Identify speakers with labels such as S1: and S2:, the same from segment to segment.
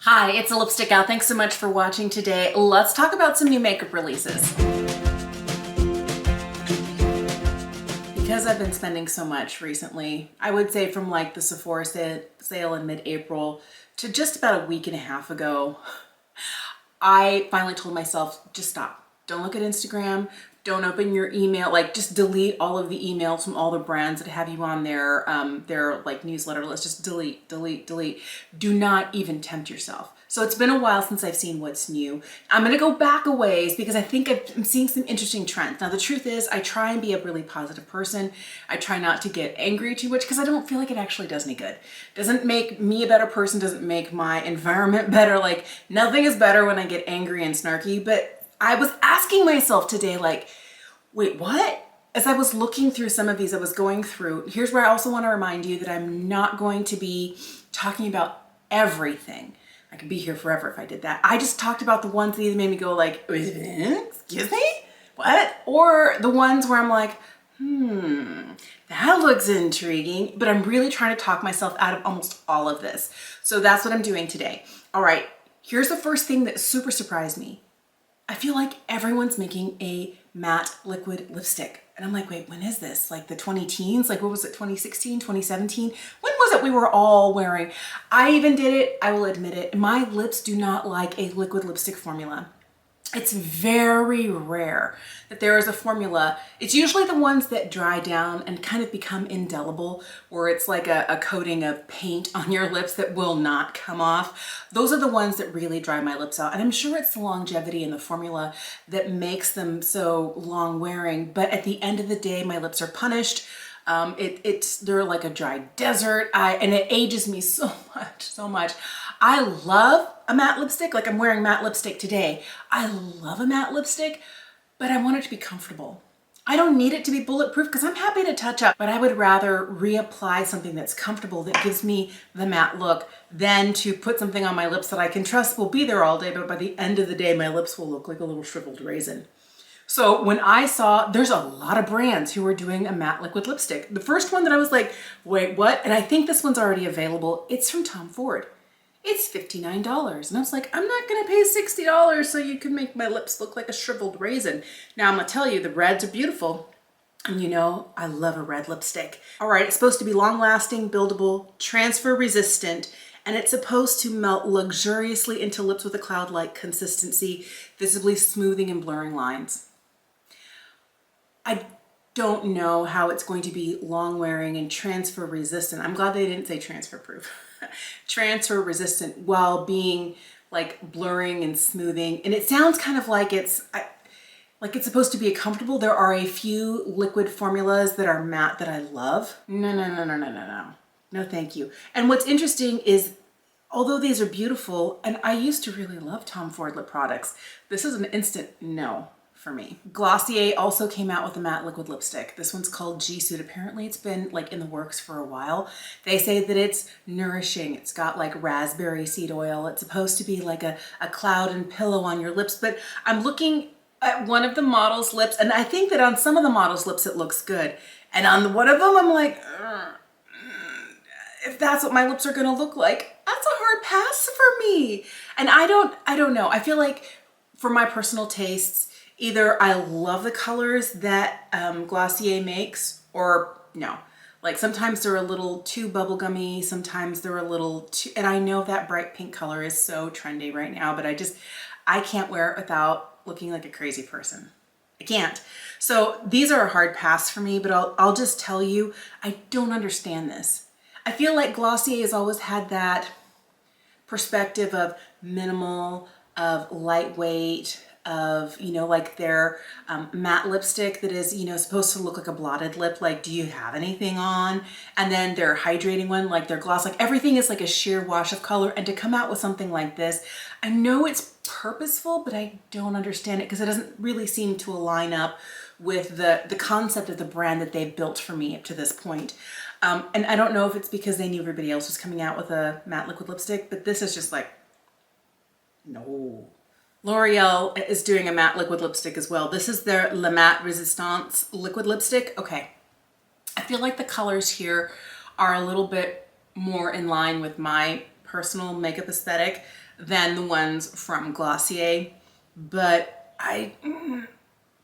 S1: Hi, it's a Lipstick Gal. Thanks so much for watching today. Let's talk about some new makeup releases. Because I've been spending so much recently, I would say from like the Sephora sale in mid-April to just about a week and a half ago, I finally told myself, just stop. Don't look at Instagram. Don't open your email. Like, just delete all of the emails from all the brands that have you on their like newsletter list. Just delete, delete, delete. Do not even tempt yourself. So it's been a while since I've seen what's new. I'm gonna go back a ways because I think I'm seeing some interesting trends. Now, the truth is, I try and be a really positive person. I try not to get angry too much because I don't feel like it actually does me good. Doesn't make me a better person, doesn't make my environment better. Like, nothing is better when I get angry and snarky, but I was asking myself today, like, wait, what? As I was looking through some of these, I was going through, here's where I also want to remind you that I'm not going to be talking about everything. I could be here forever if I did that. I just talked about the ones that either made me go like, excuse me? What? Or the ones where I'm like, that looks intriguing, but I'm really trying to talk myself out of almost all of this. So that's what I'm doing today. All right, here's the first thing that super surprised me. I feel like everyone's making a matte liquid lipstick. And I'm like, wait, when is this? Like the 20-teens? Like what was it, 2016, 2017? When was it we were all wearing? I even did it, I will admit it. My lips do not like a liquid lipstick formula. It's very rare that there is a formula. It's usually the ones that dry down and kind of become indelible, where it's like a coating of paint on your lips that will not come off. Those are the ones that really dry my lips out. And I'm sure it's the longevity in the formula that makes them so long wearing. But at the end of the day, my lips are punished. They're like a dry desert. And it ages me so much. I love a matte lipstick. Like, I'm wearing matte lipstick today. I love a matte lipstick, but I want it to be comfortable. I don't need it to be bulletproof because I'm happy to touch up, but I would rather reapply something that's comfortable, that gives me the matte look, than to put something on my lips that I can trust will be there all day, but by the end of the day, my lips will look like a little shriveled raisin. So when I saw, there's a lot of brands who are doing a matte liquid lipstick. The first one that I was like, wait, what? And I think this one's already available. It's from Tom Ford. It's $59. And I was like, I'm not gonna pay $60 so you can make my lips look like a shriveled raisin. Now I'm gonna tell you, the reds are beautiful. And you know, I love a red lipstick. All right, it's supposed to be long lasting, buildable, transfer resistant, and it's supposed to melt luxuriously into lips with a cloud-like consistency, visibly smoothing and blurring lines. I don't know how it's going to be long wearing and transfer resistant. I'm glad they didn't say transfer proof. Transfer resistant while being like blurring and smoothing. And it sounds kind of like it's supposed to be comfortable. There are a few liquid formulas that are matte that I love. No, thank you. And what's interesting is, although these are beautiful, and I used to really love Tom Ford lip products, this is an instant no for me. Glossier also came out with a matte liquid lipstick. This one's called G Suit. Apparently it's been like in the works for a while. They say that it's nourishing. It's got like raspberry seed oil. It's supposed to be like a cloud and pillow on your lips, but I'm looking at one of the model's lips, and I think that on some of the model's lips it looks good. And on one of them I'm like, if that's what my lips are gonna look like, that's a hard pass for me. And I don't know. I feel like for my personal tastes, either I love the colors that Glossier makes, or no. Like, sometimes they're a little too bubblegummy, sometimes they're a little too, and I know that bright pink color is so trendy right now, but I can't wear it without looking like a crazy person. I can't. So these are a hard pass for me, but I'll just tell you, I don't understand this. I feel like Glossier has always had that perspective of minimal, of lightweight, of, you know, like their matte lipstick that is, you know, supposed to look like a blotted lip, like, do you have anything on? And then their hydrating one, like their gloss, like everything is like a sheer wash of color. And to come out with something like this, I know it's purposeful, but I don't understand it because it doesn't really seem to align up with the concept of the brand that they've built for me up to this point. And I don't know if it's because they knew everybody else was coming out with a matte liquid lipstick, but this is just like, no. L'Oreal is doing a matte liquid lipstick as well. This is their La Matte Resistance liquid lipstick. Okay, I feel like the colors here are a little bit more in line with my personal makeup aesthetic. than the ones from Glossier, but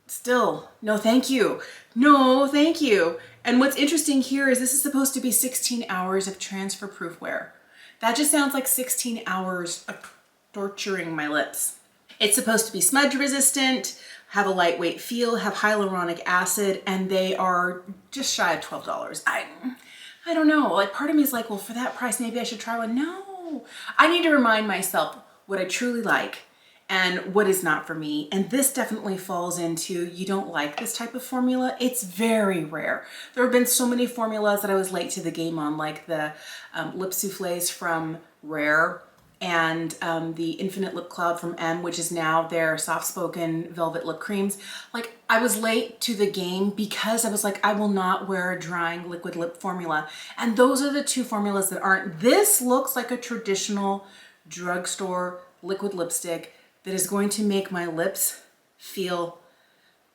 S1: still, no thank you. No thank you. And what's interesting here is this is supposed to be 16 hours of transfer proof wear. That just sounds like 16 hours of torturing my lips. It's supposed to be smudge resistant, have a lightweight feel, have hyaluronic acid, and they are just shy of $12. I don't know, like part of me is like, well, for that price, maybe I should try one. No, I need to remind myself what I truly like and what is not for me. And this definitely falls into, you don't like this type of formula. It's very rare. There have been so many formulas that I was late to the game on, like the lip souffles from Rare and the Infinite Lip Cloud from M, which is now their soft-spoken velvet lip creams. Like, I was late to the game because I was like, I will not wear a drying liquid lip formula. And those are the two formulas that aren't. This looks like a traditional drugstore liquid lipstick that is going to make my lips feel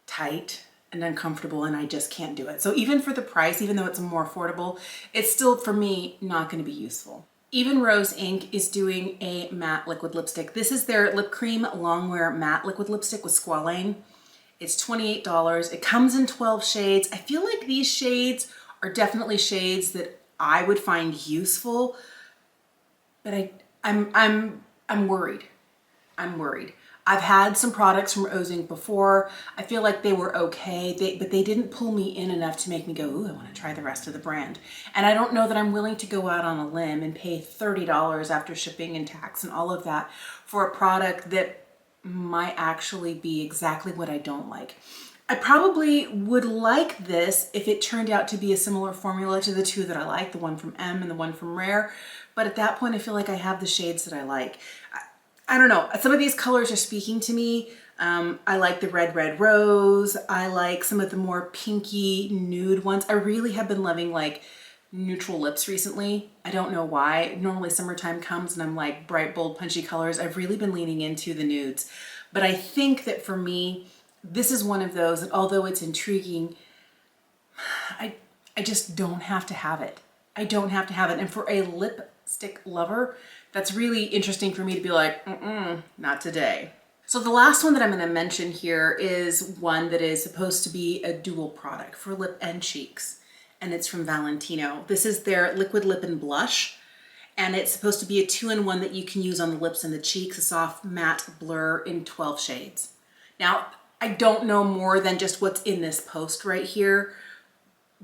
S1: tight and uncomfortable, and I just can't do it. So even for the price, even though it's more affordable, it's still, for me, not going to be useful. Even Rose Inc. is doing a matte liquid lipstick. This is their lip cream longwear matte liquid lipstick with squalane. It's $28. It comes in 12 shades. I feel like these shades are definitely shades that I would find useful, but I'm worried. I'm worried. I've had some products from Rose Inc. before. I feel like they were okay, but they didn't pull me in enough to make me go, ooh, I want to try the rest of the brand. And I don't know that I'm willing to go out on a limb and pay $30 after shipping and tax and all of that for a product that might actually be exactly what I don't like. I probably would like this if it turned out to be a similar formula to the two that I like, the one from M and the one from Rare. But at that point, I feel like I have the shades that I like. I don't know. Some of these colors are speaking to me. I like the red rose. I like some of the more pinky nude ones. I really have been loving like neutral lips recently. I don't know why. Normally summertime comes and I'm like bright, bold, punchy colors. I've really been leaning into the nudes. But I think that for me, this is one of those that although it's intriguing, I just don't have to have it. I don't have to have it. And for a lipstick lover, that's really interesting for me to be like, not today. So the last one that I'm going to mention here is one that is supposed to be a dual product for lip and cheeks. And it's from Valentino. This is their liquid lip and blush. And it's supposed to be a 2-in-1 that you can use on the lips and the cheeks, a soft matte blur in 12 shades. Now, I don't know more than just what's in this post right here,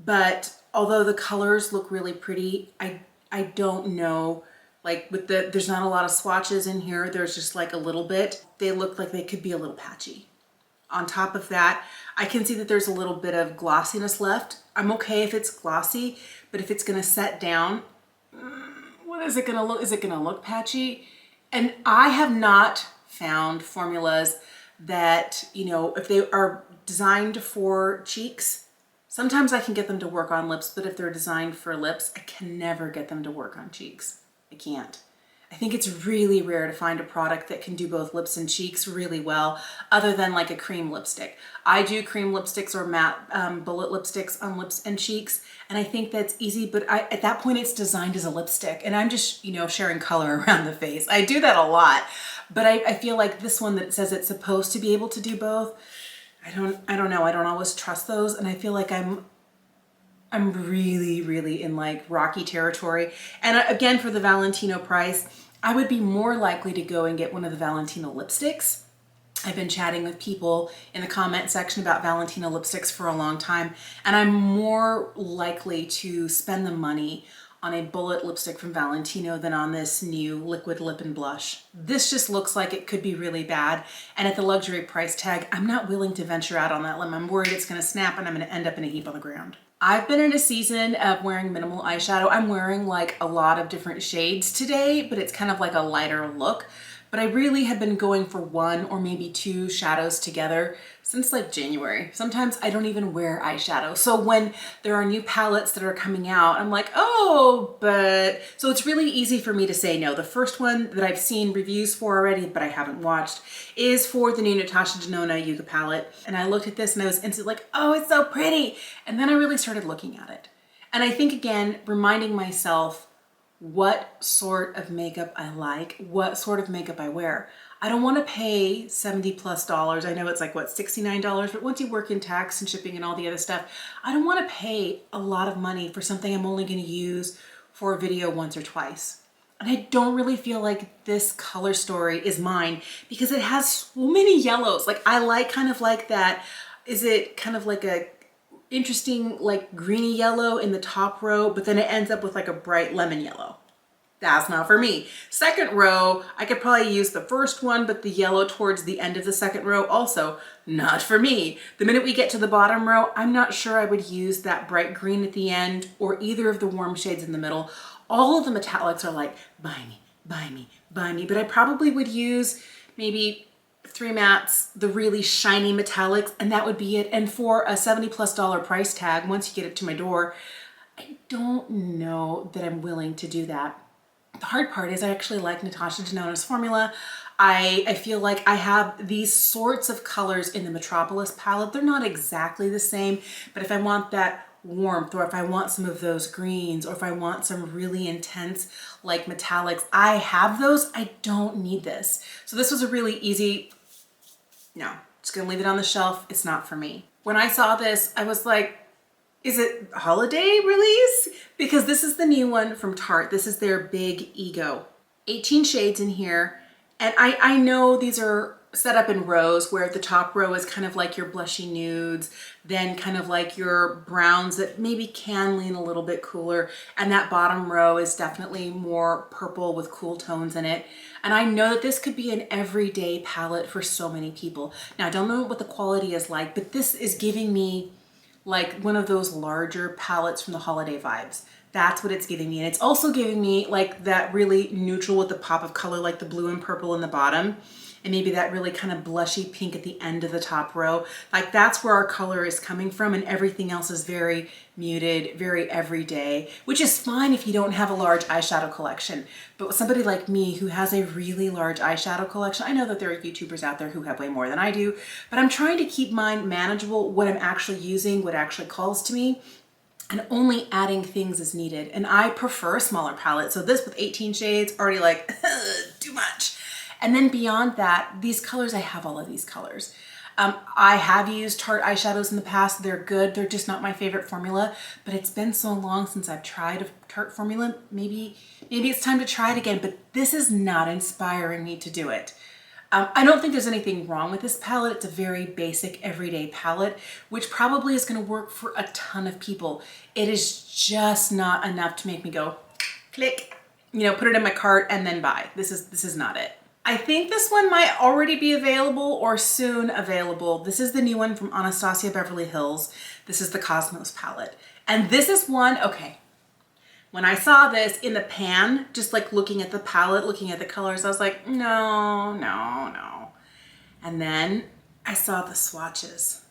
S1: but although the colors look really pretty, I don't know, like with there's not a lot of swatches in here. There's just like a little bit. They look like they could be a little patchy. On top of that, I can see that there's a little bit of glossiness left. I'm okay if it's glossy, but if it's gonna set down, what is it gonna look? Is it gonna look patchy? And I have not found formulas that, you know, if they are designed for cheeks, sometimes I can get them to work on lips, but if they're designed for lips, I can never get them to work on cheeks. I can't. I think it's really rare to find a product that can do both lips and cheeks really well, other than like a cream lipstick. I do cream lipsticks or matte bullet lipsticks on lips and cheeks, and I think that's easy, but at that point it's designed as a lipstick, and I'm just, you know, sharing color around the face. I do that a lot, but I feel like this one that says it's supposed to be able to do both, I don't know. I don't always trust those, and I feel like I'm really in like rocky territory. And again, for the Valentino price, I would be more likely to go and get one of the Valentino lipsticks. I've been chatting with people in the comment section about Valentino lipsticks for a long time, and I'm more likely to spend the money on a bullet lipstick from Valentino than on this new liquid lip and blush. This just looks like it could be really bad, and at the luxury price tag, I'm not willing to venture out on that limb. I'm worried it's gonna snap and I'm gonna end up in a heap on the ground. I've been in a season of wearing minimal eyeshadow. I'm wearing like a lot of different shades today, but it's kind of like a lighter look. But I really have been going for one or maybe two shadows together since like January. Sometimes I don't even wear eyeshadow. So when there are new palettes that are coming out, I'm like, oh, but... So it's really easy for me to say no. The first one that I've seen reviews for already, but I haven't watched, is for the new Natasha Denona Yucca palette. And I looked at this and I was instantly like, oh, it's so pretty. And then I really started looking at it. And I think, again, reminding myself what sort of makeup I like, what sort of makeup I wear. I don't want to pay $70+. I know it's like, what, $69, but once you work in tax and shipping and all the other stuff, I don't want to pay a lot of money for something I'm only going to use for a video once or twice. And I don't really feel like this color story is mine because it has so many yellows. Like, I like kind of like that. Is it kind of like a interesting like greeny yellow in the top row, but then it ends up with like a bright lemon yellow? That's not for me. Second row, I could probably use the first one, but the yellow towards the end of the second row, also not for me. The minute we get to the bottom row, I'm not sure I would use that bright green at the end or either of the warm shades in the middle. All of the metallics are like, buy me, buy me, buy me. But I probably would use maybe 3 mattes, the really shiny metallics, and that would be it. And for a $70+ price tag, once you get it to my door, I don't know that I'm willing to do that. The hard part is I actually like Natasha Denona's formula. I feel like I have these sorts of colors in the Metropolis palette. They're not exactly the same, but if I want that warmth, or if I want some of those greens, or if I want some really intense like metallics, I have those. I don't need this. So this was a really easy, no, just gonna leave it on the shelf. It's not for me. When I saw this, I was like, is it holiday release? Because this is the new one from Tarte. This is their Big Ego. 18 shades in here. And I know these are set up in rows where the top row is kind of like your blushy nudes, then kind of like your browns that maybe can lean a little bit cooler. And that bottom row is definitely more purple with cool tones in it. And I know that this could be an everyday palette for so many people. Now, I don't know what the quality is like, but this is giving me like one of those larger palettes from the holiday vibes. That's what it's giving me. And it's also giving me like that really neutral with the pop of color, like the blue and purple in the bottom, and maybe that really kind of blushy pink at the end of the top row. Like, that's where our color is coming from, and everything else is very muted, very everyday, which is fine if you don't have a large eyeshadow collection. But with somebody like me who has a really large eyeshadow collection, I know that there are YouTubers out there who have way more than I do, but I'm trying to keep mine manageable, what I'm actually using, what actually calls to me, and only adding things as needed. And I prefer a smaller palette. So this with 18 shades, already like, too much. And then beyond that, these colors, I have all of these colors. I have used Tarte eyeshadows in the past. They're good. They're just not my favorite formula, but it's been so long since I've tried a Tarte formula. Maybe it's time to try it again, but this is not inspiring me to do it. I don't think there's anything wrong with this palette. It's a very basic everyday palette, which probably is going to work for a ton of people. It is just not enough to make me go click, you know, put it in my cart and then buy. This is not it. I think this one might already be available or soon available. This is the new one from Anastasia Beverly Hills. This is the Cosmos palette. And this is one, okay, when I saw this in the pan, just like looking at the palette, looking at the colors, I was like, no, no, no. And then I saw the swatches.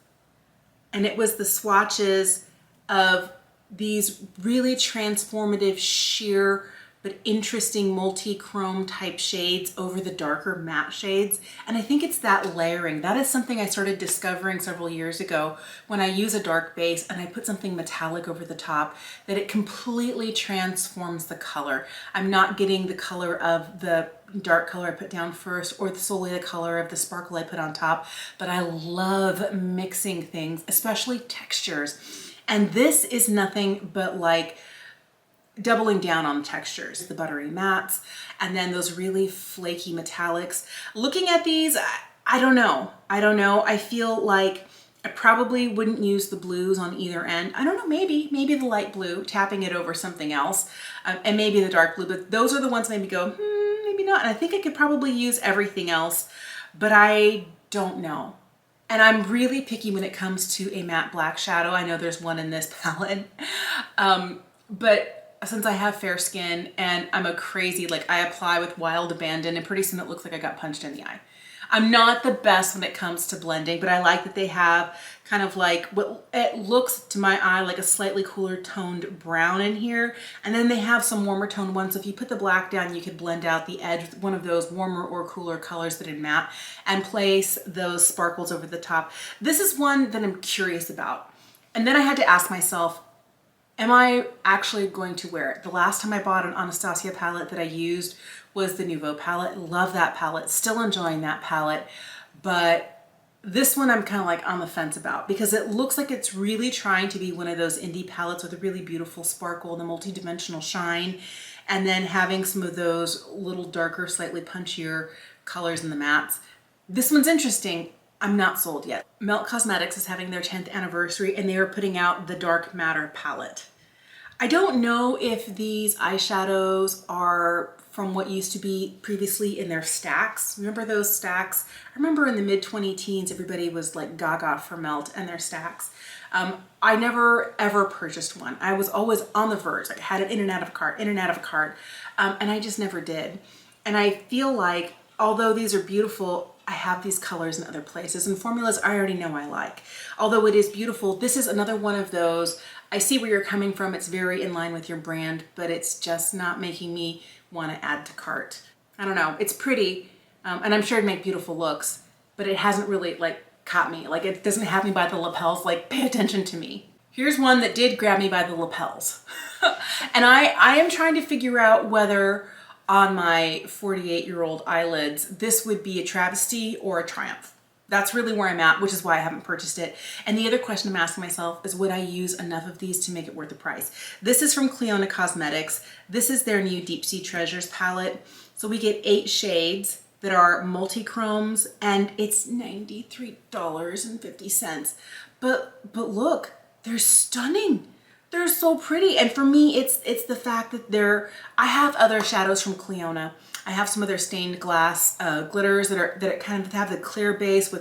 S1: And it was the swatches of these really transformative, sheer, but interesting multi-chrome type shades over the darker matte shades. And I think it's that layering. That is something I started discovering several years ago when I use a dark base and I put something metallic over the top, that it completely transforms the color. I'm not getting the color of the dark color I put down first or solely the color of the sparkle I put on top, but I love mixing things, especially textures. And this is nothing but like doubling down on textures, the buttery mattes, and then those really flaky metallics. Looking at these, I don't know. I feel like I probably wouldn't use the blues on either end. I don't know, maybe the light blue, tapping it over something else, and maybe the dark blue, but those are the ones that maybe go, maybe not. And I think I could probably use everything else, but I don't know. And I'm really picky when it comes to a matte black shadow. I know there's one in this palette, but since I have fair skin and I'm a crazy, like I apply with wild abandon and pretty soon it looks like I got punched in the eye. I'm not the best when it comes to blending, but I like that they have kind of like what it looks to my eye like a slightly cooler toned brown in here. And then they have some warmer toned ones. So if you put the black down, you could blend out the edge with one of those warmer or cooler colors that are matte and place those sparkles over the top. This is one that I'm curious about. And then I had to ask myself, Am I actually going to wear it? The last time I bought an Anastasia palette that I used was the Nouveau palette. Love that palette, still enjoying that palette, but this one I'm kind of like on the fence about because it looks like it's really trying to be one of those indie palettes with a really beautiful sparkle, the multi-dimensional shine, and then having some of those little darker, slightly punchier colors in the mattes. This one's interesting. I'm not sold yet. Melt Cosmetics is having their 10th anniversary and they are putting out the Dark Matter palette. I don't know if these eyeshadows are from what used to be previously in their stacks. Remember those stacks? I remember in the mid 2010s, everybody was like gaga for Melt and their stacks. I never ever purchased one. I was always on the verge. Like I had it in and out of a cart, in and out of a cart, and I just never did. And I feel like although these are beautiful, I have these colors in other places and formulas I already know I like. Although it is beautiful, this is another one of those, I see where you're coming from, it's very in line with your brand, but it's just not making me want to add to cart. I don't know, it's pretty, and I'm sure it'd make beautiful looks, but it hasn't really like caught me. Like it doesn't have me by the lapels, like pay attention to me. Here's one that did grab me by the lapels. And I am trying to figure out whether on my 48-year-old eyelids, this would be a travesty or a triumph. That's really where I'm at, which is why I haven't purchased it. And the other question I'm asking myself is, would I use enough of these to make it worth the price? This is from Clionadh Cosmetics. This is their new Deep Sea Treasures palette. So we get 8 shades that are multi-chromes and it's $93.50. But look, they're stunning. They're so pretty. And for me, it's the fact that I have other shadows from Clionadh. I have some of their stained glass glitters that kind of have the clear base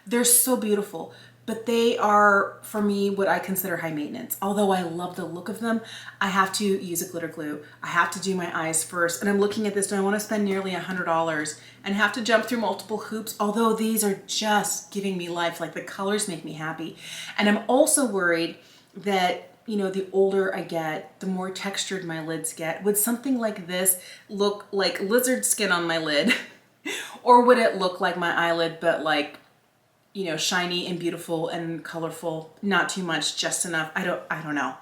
S1: they're so beautiful, but they are, for me, what I consider high maintenance. Although I love the look of them, I have to use a glitter glue. I have to do my eyes first. And I'm looking at this, do I want to spend nearly $100 and have to jump through multiple hoops? Although these are just giving me life, like the colors make me happy. And I'm also worried that, you know, the older I get, the more textured my lids get. Would something like this look like lizard skin on my lid? Or would it look like my eyelid, but like, you know, shiny and beautiful and colorful, not too much, just enough? I don't know.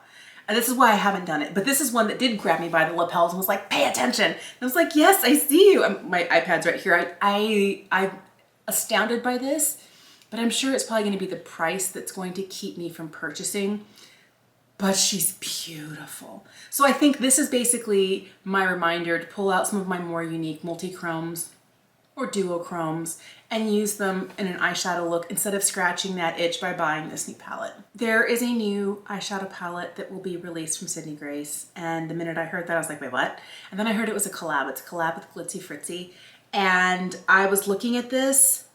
S1: And this is why I haven't done it. But this is one that did grab me by the lapels and was like, pay attention. And I was like, yes, I see you. My iPad's right here. I'm astounded by this, but I'm sure it's probably going to be the price that's going to keep me from purchasing. But she's beautiful. So I think this is basically my reminder to pull out some of my more unique multi-chromes or duochromes and use them in an eyeshadow look instead of scratching that itch by buying this new palette. There is a new eyeshadow palette that will be released from Sydney Grace, and the minute I heard that I was like, wait, what? And then I heard it was a collab. It's a collab with Glitzy Fritzy, and I was looking at this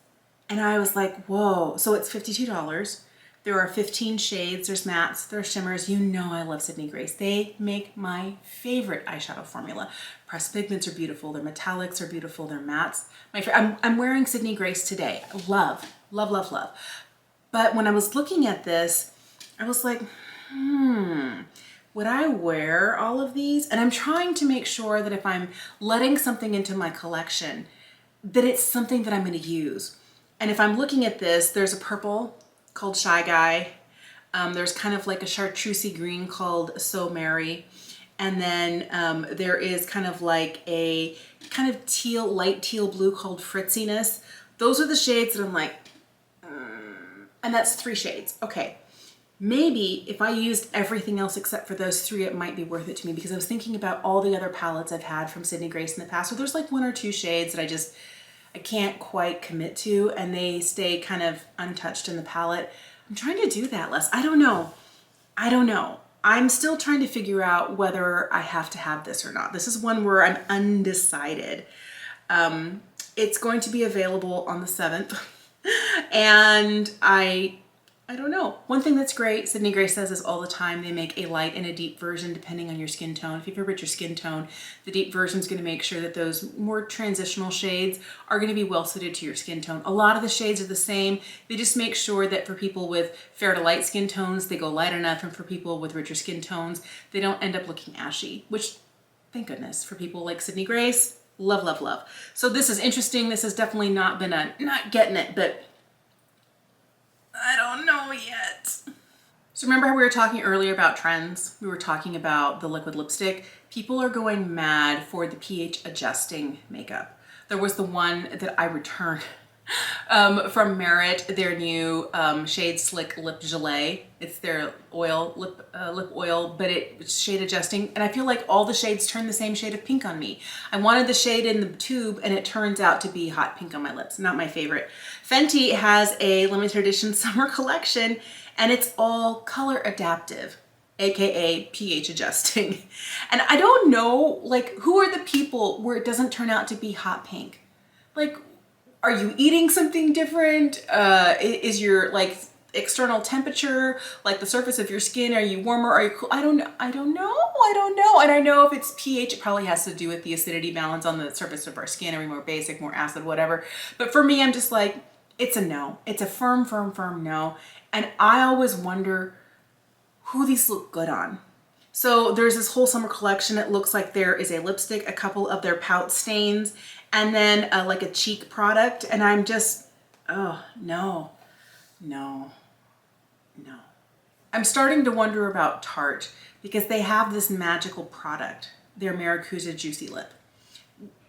S1: and I was like, whoa. So it's $52. There are 15 shades, there's mattes, there's shimmers. You know I love Sydney Grace. They make my favorite eyeshadow formula. Pressed pigments are beautiful, their metallics are beautiful, their mattes. I'm wearing Sydney Grace today. Love, love, love, love. But when I was looking at this, I was like, would I wear all of these? And I'm trying to make sure that if I'm letting something into my collection, that it's something that I'm gonna use. And if I'm looking at this, there's a purple called Shy Guy. There's kind of like a chartreusey green called So Merry. And then there is kind of like a kind of teal, light teal blue called Fritziness. Those are the shades that I'm like, and that's 3 shades. Okay, maybe if I used everything else except for those 3, it might be worth it to me, because I was thinking about all the other palettes I've had from Sydney Grace in the past. So there's like 1 or 2 shades that I can't quite commit to, and they stay kind of untouched in the palette. I'm trying to do that less. I don't know. I'm still trying to figure out whether I have to have this or not. This is one where I'm undecided. It's going to be available on the 7th. And I don't know. One thing that's great, Sydney Grace says this all the time, they make a light and a deep version depending on your skin tone. If you have a richer skin tone, the deep version is going to make sure that those more transitional shades are going to be well suited to your skin tone. A lot of the shades are the same. They just make sure that for people with fair to light skin tones, they go light enough, and for people with richer skin tones, they don't end up looking ashy, which, thank goodness, for people like Sydney Grace, love, love, love. So this is interesting. This has definitely not been not getting it, but I don't know yet. So remember how we were talking earlier about trends? We were talking about the liquid lipstick. People are going mad for the pH adjusting makeup. There was the one that I returned from Merit, their new Shade Slick Lip Gelée. It's their oil, lip oil, but it's shade adjusting. And I feel like all the shades turn the same shade of pink on me. I wanted the shade in the tube and it turns out to be hot pink on my lips. Not my favorite. Fenty has a limited edition summer collection and it's all color adaptive, AKA pH adjusting. And I don't know, like, who are the people where it doesn't turn out to be hot pink? Like, are you eating something different? Is your like external temperature, like the surface of your skin, are you warmer? Are you cool? I don't know. And I know if it's pH, it probably has to do with the acidity balance on the surface of our skin. Are we more basic, more acid, whatever? But for me, I'm just like, it's a no. It's a firm no. And I always wonder who these look good on. So there's this whole summer collection. It looks like there is a lipstick, a couple of their pout stains, and then like a cheek product. And I'm just, oh, no. I'm starting to wonder about Tarte because they have this magical product, their Maracuja Juicy Lip.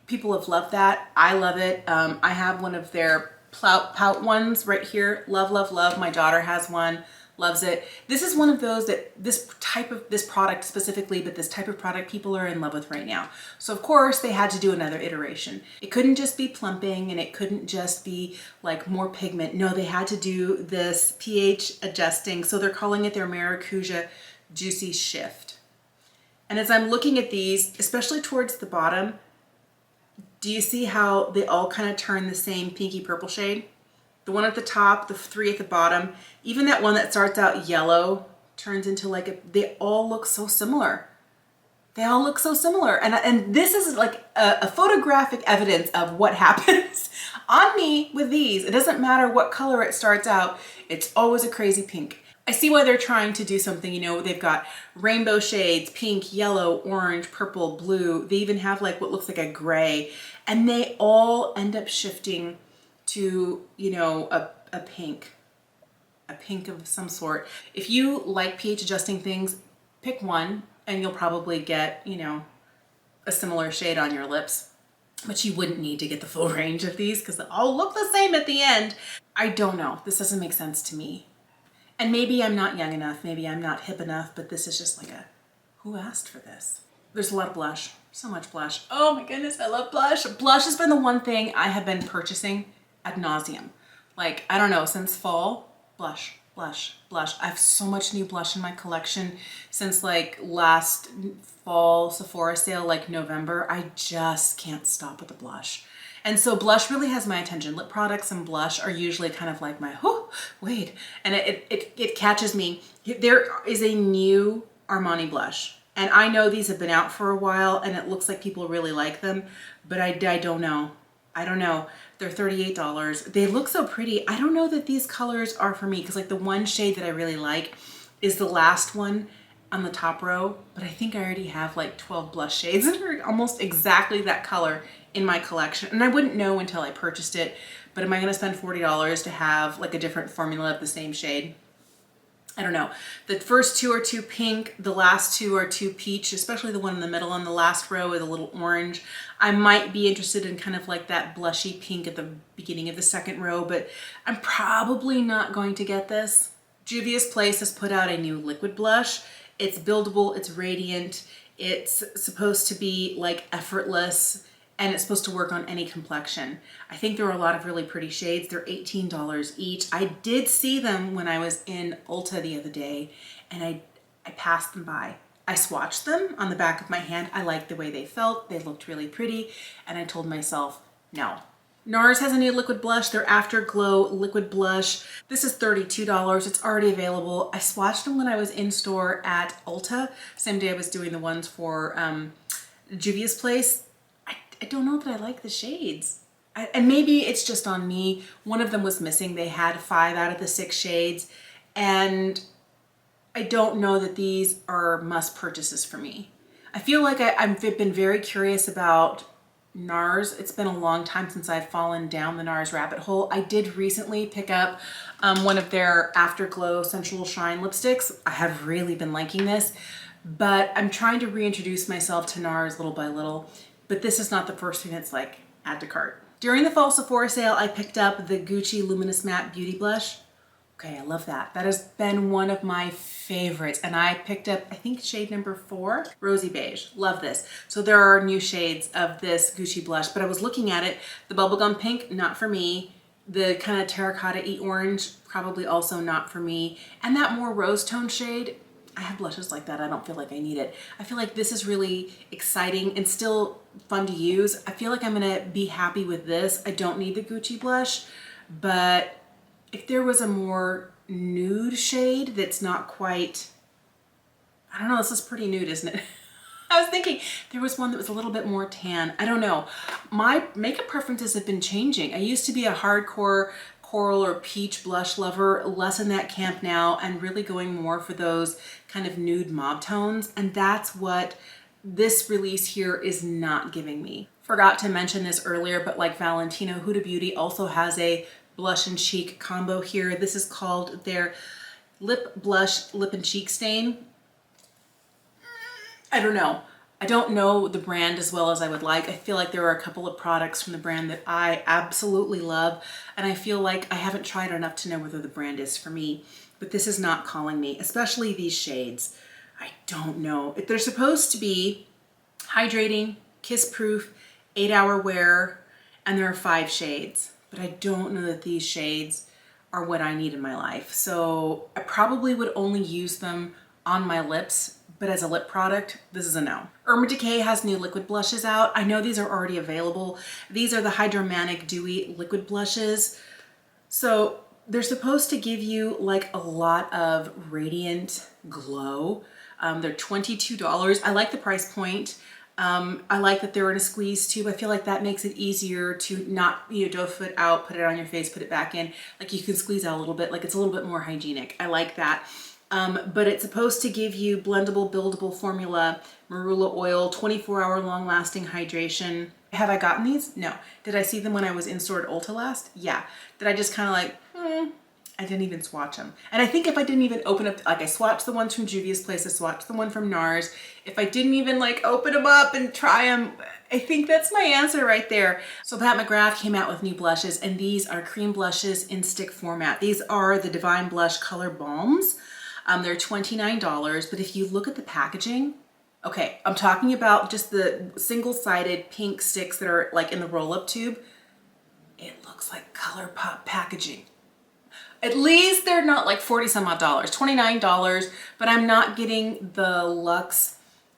S1: People have loved that. I love it. I have one of their pout ones right here. Love. My daughter has one. Loves it. This is one of those that this product specifically, but this type of product people are in love with right now. So of course they had to do another iteration. It couldn't just be plumping and it couldn't just be like more pigment. No, they had to do this pH adjusting. So they're calling it their Maracuja Juicy Shift. And as I'm looking at these, especially towards the bottom, do you see how they all kind of turn the same pinky purple shade? The one at the top, the three at the bottom, even that one that starts out yellow turns into like they all look so similar. They all look so similar. And this is like a photographic evidence of what happens on me with these. It doesn't matter what color it starts out. It's always a crazy pink. I see why they're trying to do something, you know, they've got rainbow shades, pink, yellow, orange, purple, blue. They even have like what looks like a gray, and they all end up shifting to, you know, a pink of some sort. If you like pH adjusting things, pick one and you'll probably get, you know, a similar shade on your lips, but you wouldn't need to get the full range of these because they all look the same at the end. I don't know. This doesn't make sense to me. And maybe I'm not young enough, maybe I'm not hip enough, but this is just like who asked for this? There's a lot of blush, so much blush. Oh my goodness, I love blush. Blush has been the one thing I have been purchasing ad nauseum. Like, I don't know, since fall, blush. I have so much new blush in my collection since like last fall Sephora sale, like November. I just can't stop with the blush. And so blush really has my attention. Lip products and blush are usually kind of like my, oh, wait. And it catches me. There is a new Armani blush. And I know these have been out for a while and it looks like people really like them, but I don't know. I don't know. They're $38. They look so pretty. I don't know that these colors are for me because like the one shade that I really like is the last one on the top row, but I think I already have like 12 blush shades that are almost exactly that color in my collection. And I wouldn't know until I purchased it, but am I gonna spend $40 to have like a different formula of the same shade? I don't know. The first two are too pink, the last two are too peach, especially the one in the middle, and the last row is a little orange. I might be interested in kind of like that blushy pink at the beginning of the second row, but I'm probably not going to get this. Juvia's Place has put out a new liquid blush. It's buildable, it's radiant, it's supposed to be like effortless, and it's supposed to work on any complexion. I think there are a lot of really pretty shades. They're $18 each. I did see them when I was in Ulta the other day, and I passed them by. I swatched them on the back of my hand. I liked the way they felt. They looked really pretty, and I told myself, no. NARS has a new liquid blush, their Afterglow liquid blush. This is $32, it's already available. I swatched them when I was in store at Ulta, same day I was doing the ones for Juvia's Place. I don't know that I like the shades. And maybe it's just on me. One of them was missing. They had 5 out of the 6 shades. And I don't know that these are must purchases for me. I feel like I've been very curious about NARS. It's been a long time since I've fallen down the NARS rabbit hole. I did recently pick up one of their Afterglow Sensual Shine lipsticks. I have really been liking this, but I'm trying to reintroduce myself to NARS little by little. But this is not the first thing that's like add to cart. During the fall Sephora sale, I picked up the Gucci Luminous Matte Beauty Blush. Okay, I love that. That has been one of my favorites. And I picked up, I think, shade number 4, Rosy Beige. Love this. So there are new shades of this Gucci blush, but I was looking at it. The bubblegum pink, not for me. The kind of terracotta-y orange, probably also not for me. And that more rose tone shade, I have blushes like that. I don't feel like I need it. I feel like this is really exciting and still fun to use. I feel like I'm gonna be happy with this. I don't need the Gucci blush, but if there was a more nude shade that's not quite, I don't know, this is pretty nude, isn't it? I was thinking there was one that was a little bit more tan. I don't know. My makeup preferences have been changing. I used to be a hardcore coral or peach blush lover, less in that camp now, and really going more for those kind of nude mauve tones. And that's what this release here is not giving me. Forgot to mention this earlier, but like Valentino, Huda Beauty also has a blush and cheek combo here. This is called their Lip Blush Lip and Cheek Stain. I don't know. I don't know the brand as well as I would like. I feel like there are a couple of products from the brand that I absolutely love, and I feel like I haven't tried enough to know whether the brand is for me, but this is not calling me, especially these shades. I don't know. They're supposed to be hydrating, kiss-proof, 8-hour wear, and there are 5 shades. But I don't know that these shades are what I need in my life. So I probably would only use them on my lips, but as a lip product, this is a no. Urban Decay has new liquid blushes out. I know these are already available. These are the Hydromatic Dewy liquid blushes. So they're supposed to give you like a lot of radiant glow. They're $22. I like the price point. I like that they're in a squeeze tube. I feel like that makes it easier to not, doe foot out, put it on your face, put it back in. Like you can squeeze out a little bit, like it's a little bit more hygienic. I like that. But it's supposed to give you blendable, buildable formula, marula oil, 24-hour long lasting hydration. Have I gotten these? No. Did I see them when I was in store at Ulta last? Yeah. Did I just kind of like, I didn't even swatch them. And I think if I didn't even open up, like I swatched the ones from Juvia's Place, I swatched the one from NARS. If I didn't even like open them up and try them, I think that's my answer right there. So Pat McGrath came out with new blushes, and these are cream blushes in stick format. These are the Divine Blush Color Balms. They're $29, but if you look at the packaging, okay, I'm talking about just the single-sided pink sticks that are like in the roll-up tube. It looks like ColourPop packaging. At least they're not like 40 some odd dollars, $29, but I'm not getting the luxe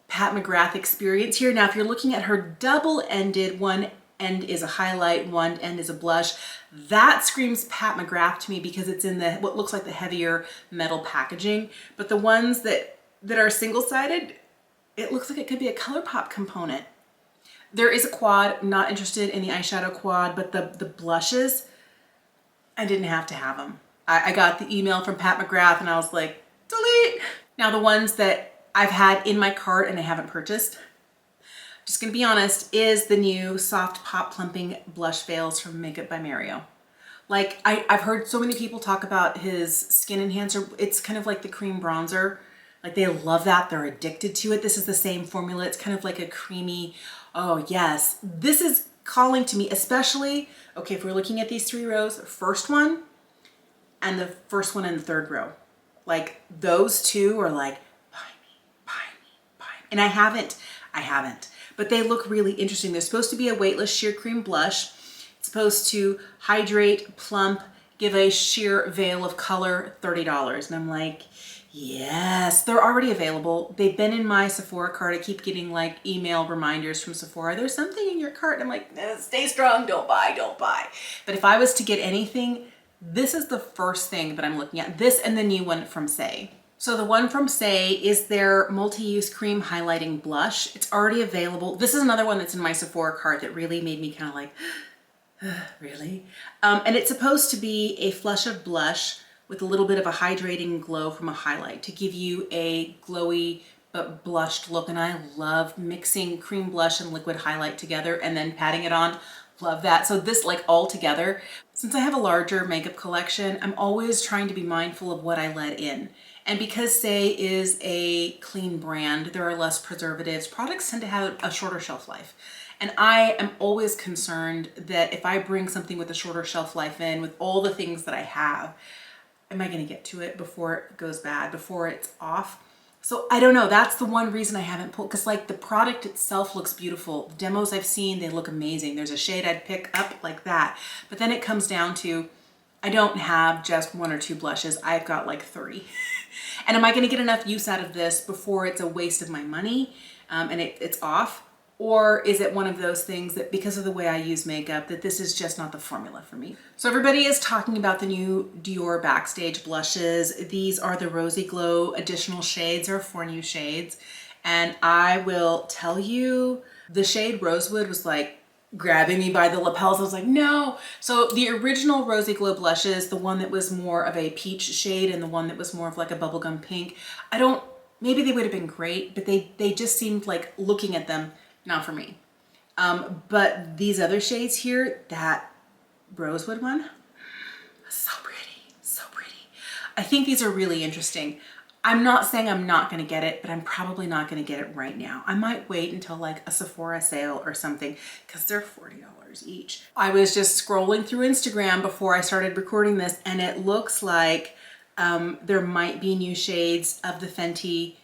S1: Pat McGrath experience here. Now, if you're looking at her double-ended, one end is a highlight, one end is a blush, that screams Pat McGrath to me because it's in the what looks like the heavier metal packaging. But the ones that are single-sided, it looks like it could be a ColourPop component. There is a quad, not interested in the eyeshadow quad, but the blushes, I didn't have to have them. I got the email from Pat McGrath and I was like, delete. Now the ones that I've had in my cart and I haven't purchased, just gonna be honest, is the new Soft Pop Plumping Blush Veils from Makeup by Mario. Like I've heard so many people talk about his skin enhancer. It's kind of like the cream bronzer. Like they love that, they're addicted to it. This is the same formula. It's kind of like a creamy, oh yes. This is calling to me, especially, okay, if we're looking at these 3 rows, first one and the first one in the 3rd row. Like those two are like, buy me, buy me, buy me. And I haven't, but they look really interesting. They're supposed to be a weightless sheer cream blush. It's supposed to hydrate, plump, give a sheer veil of color, $30. And I'm like, yes, they're already available. They've been in my Sephora cart. I keep getting like email reminders from Sephora. There's something in your cart. And I'm like, stay strong, don't buy, don't buy. But if I was to get anything, this is the first thing that I'm looking at. This and the new one from Say. So the one from Say is their multi-use cream highlighting blush. It's already available. This is another one that's in my Sephora cart that really made me kind of like, really? And it's supposed to be a flush of blush with a little bit of a hydrating glow from a highlight to give you a glowy but blushed look, and I love mixing cream blush and liquid highlight together and then patting it on. Love that. So this like all together, since I have a larger makeup collection, I'm always trying to be mindful of what I let in. And because Say is a clean brand, there are less preservatives. Products tend to have a shorter shelf life. And I am always concerned that if I bring something with a shorter shelf life in, with all the things that I have, am I going to get to it before it goes bad, before it's off? So I don't know. That's the one reason I haven't pulled, because like the product itself looks beautiful. The demos I've seen, they look amazing. There's a shade I'd pick up like that. But then it comes down to, I don't have just 1 or 2 blushes. I've got like 30. And am I going to get enough use out of this before it's a waste of my money and it's off? Or is it one of those things that because of the way I use makeup, that this is just not the formula for me? So everybody is talking about the new Dior Backstage blushes. These are the Rosy Glow additional shades. There are 4 new shades. And I will tell you, the shade Rosewood was like grabbing me by the lapels. I was like, no. So the original Rosy Glow blushes, the one that was more of a peach shade and the one that was more of like a bubblegum pink, maybe they would have been great, but they just seemed like, looking at them, not for me. But these other shades here, that Rosewood one, so pretty, so pretty. I think these are really interesting. I'm not saying I'm not gonna get it, but I'm probably not gonna get it right now. I might wait until like a Sephora sale or something, because they're $40 each. I was just scrolling through Instagram before I started recording this, and it looks like there might be new shades of the Fenty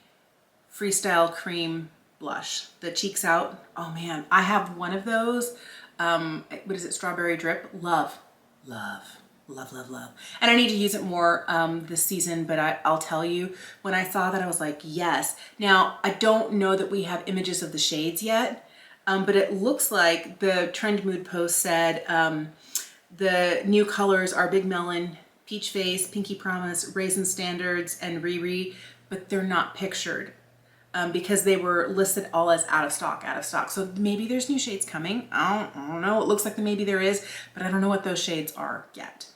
S1: Freestyle Cream blush, the Cheeks Out. Oh man, I have one of those. What is it? Strawberry Drip. Love, love, love, love, love. And I need to use it more this season, but I'll tell you, when I saw that, I was like, yes. Now, I don't know that we have images of the shades yet, but it looks like the Trend Mood post said the new colors are Big Melon, Peach Face, Pinky Promise, Raisin Standards, and Riri, but they're not pictured. Because they were listed all as out of stock, out of stock. So maybe there's new shades coming. I don't know. It looks like maybe there is, but I don't know what those shades are yet.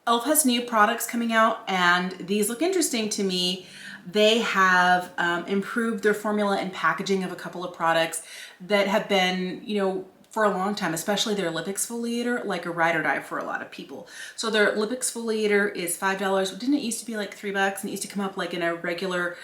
S1: e.l.f. has new products coming out, and these look interesting to me. They have improved their formula and packaging of a couple of products that have been, for a long time, especially their lip exfoliator, like a ride or die for a lot of people. So their lip exfoliator is $5. Didn't it used to be like $3? And it used to come up like in a regular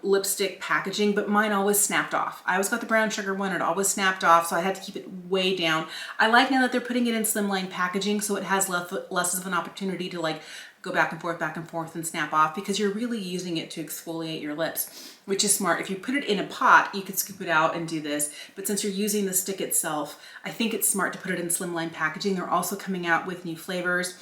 S1: lipstick packaging, but mine always snapped off. I always got the brown sugar one, it always snapped off, so I had to keep it way down. I like now that they're putting it in slimline packaging, so it has less of an opportunity to like go back and forth and snap off, because you're really using it to exfoliate your lips, which is smart. If you put it in a pot, you could scoop it out and do this, but since you're using the stick itself, I think it's smart to put it in slimline packaging. They're also coming out with new flavors.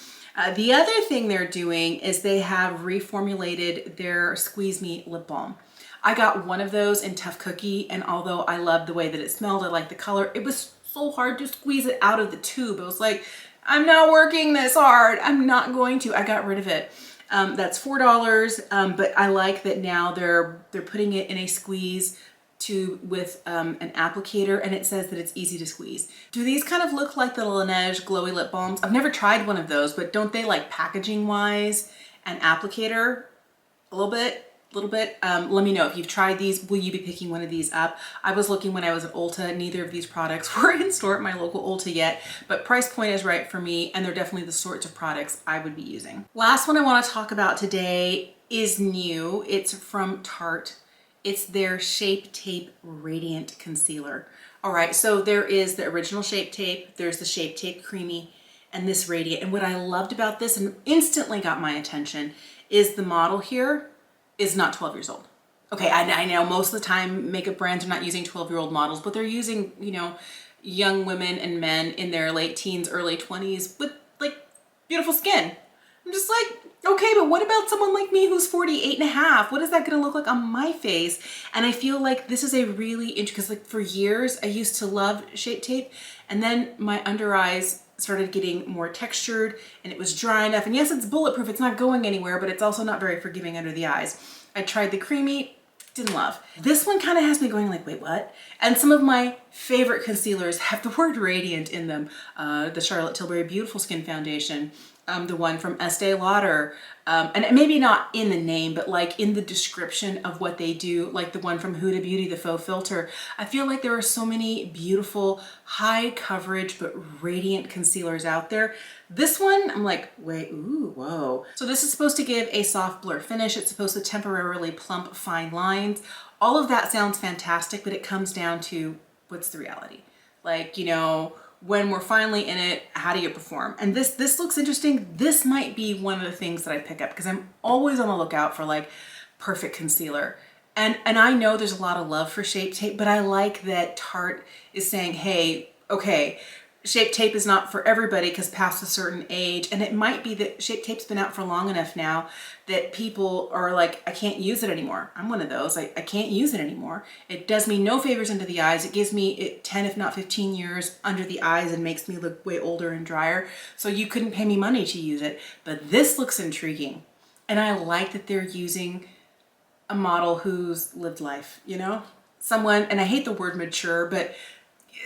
S1: The other thing they're doing is they have reformulated their Squeeze Me lip balm. I got one of those in Tough Cookie, and although I loved the way that it smelled, I liked the color, it was so hard to squeeze it out of the tube. It was like, I'm not working this hard. I'm not going to. I got rid of it. That's $4, but I like that now they're putting it in a squeeze tube with an applicator, and it says that it's easy to squeeze. Do these kind of look like the Laneige glowy lip balms? I've never tried one of those, but don't they, like packaging wise and applicator, a little bit? Let me know if you've tried these. Will you be picking one of these up? I was looking when I was at Ulta. Neither of these products were in store at my local Ulta yet, but price point is right for me, and they're definitely the sorts of products I would be using. Last one I want to talk about today is new. It's from Tarte. It's their Shape Tape Radiant Concealer. All right, so there is the original Shape Tape, there's the Shape Tape Creamy, and this Radiant. And what I loved about this and instantly got my attention is the model here is not 12 years old. Okay, I know most of the time makeup brands are not using 12-year-old models, but they're using, young women and men in their late teens, early 20s with like beautiful skin. I'm just like, okay, but what about someone like me who's 48 and a half? What is that gonna look like on my face? And I feel like this is a really interesting, because like for years I used to love Shape Tape, and then my under eyes started getting more textured and it was dry enough. And yes, it's bulletproof, it's not going anywhere, but it's also not very forgiving under the eyes. I tried the creamy, didn't love. This one kind of has me going like, wait, what? And some of my favorite concealers have the word radiant in them. The Charlotte Tilbury Beautiful Skin Foundation, the one from Estee Lauder, and maybe not in the name, but like in the description of what they do, like the one from Huda Beauty, the faux filter. I feel like there are so many beautiful, high coverage, but radiant concealers out there. This one, I'm like, wait, ooh, whoa. So this is supposed to give a soft blur finish. It's supposed to temporarily plump fine lines. All of that sounds fantastic, but it comes down to what's the reality? Like, you know, when we're finally in it, how do you perform? And this looks interesting. This might be one of the things that I pick up because I'm always on the lookout for like perfect concealer. And I know there's a lot of love for Shape Tape, but I like that Tarte is saying, hey, okay, Shape Tape is not for everybody because past a certain age, and it might be that Shape Tape's been out for long enough now that people are like, I can't use it anymore. I'm one of those. I can't use it anymore. It does me no favors under the eyes. It gives me 10, if not 15 years under the eyes and makes me look way older and drier. So you couldn't pay me money to use it. But this looks intriguing. And I like that they're using a model who's lived life, you know? Someone, and I hate the word mature, but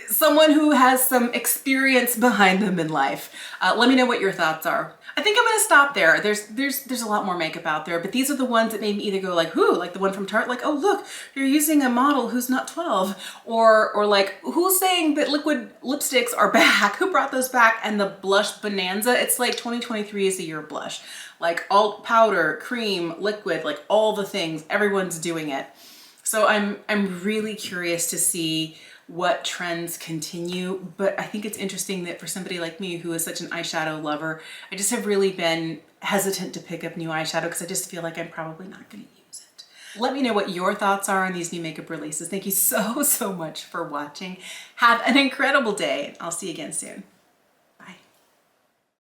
S1: someone who has some experience behind them in life. Let me know what your thoughts are. I think I'm gonna stop there. There's a lot more makeup out there, but these are the ones that made me either go like, whoo, like the one from Tarte, like, oh look, you're using a model who's not 12, or like, who's saying that liquid lipsticks are back? Who brought those back? And the blush bonanza, it's like 2023 is the year of blush. Like all powder, cream, liquid, like all the things, everyone's doing it. So I'm really curious to see what trends continue, but I think it's interesting that for somebody like me who is such an eyeshadow lover, I just have really been hesitant to pick up new eyeshadow because I just feel like I'm probably not going to use it. Let me know what your thoughts are on these new makeup releases. Thank you so much for watching. Have an incredible day. I'll see you again soon.